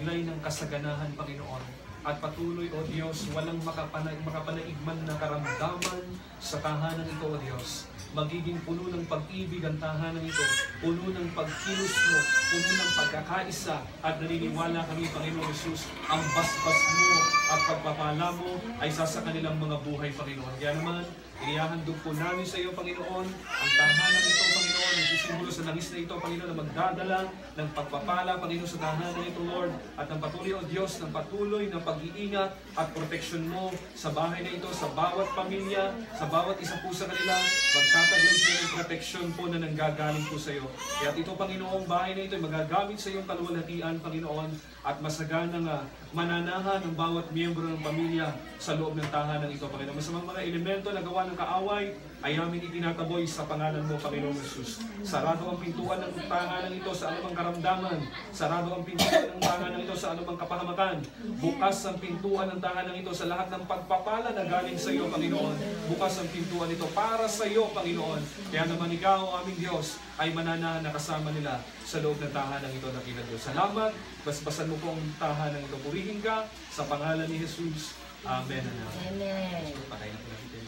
kulay ng kasaganahan, Panginoon. At patuloy, O Diyos, walang makapanaigman na karamdaman sa tahanan ito, O Diyos. Magiging puno ng pag-ibig ang tahanan ito, puno ng pagkilos mo, puno ng pagkakaisa, at naniniwala kami, Panginoon Jesus, ang basbas mo at pagpapala mo ay sa kanilang mga buhay, Panginoon. Kaya naman, inihahandog po namin sa iyo, Panginoon, ang tahanan ito, Panginoon, ang sisimbolo sa langis na ito, Panginoon, na magdadala ng pagpapala, Panginoon, sa tahanan ito, Lord, at ng patuloy, O Diyos, ng patuloy na pag-iingat at proteksyon mo sa bahay na ito, sa bawat pamilya, sa bawat isa po sa kanila, magtataglay sila ng proteksyon po na nanggagaling po sa iyo. Kaya ito, Panginoon, bahay na ito ay magagamit sa iyong kaluwalhatian, Panginoon, at masagana nga mananahan ng bawat miyembro ng pamilya sa loob ng tahanan ito, Panginoon. Masamang mga elemento na gawa ng kaaway ay aming itinataboy sa pangalan mo, Panginoon Jesus. Sarado ang pintuan ng tahanan ito sa anumang karamdaman. Sarado ang pintuan ng tahanan ito sa anumang kapahamakan. Bukas ang pintuan ng tahanan ito sa lahat ng pagpapala na galing sa iyo, Panginoon. Bukas ang pintuan ito para sa iyo, Panginoon. Kaya naman ikaw, aming Diyos, ay mananahan na kasama nila sa loob ng tahanan ito na Diyos. Salamat. Basbasan mo po ang tahanan ito. Purihin ka sa pangalan ni Jesus. Amen. Amen. Patay na po natin.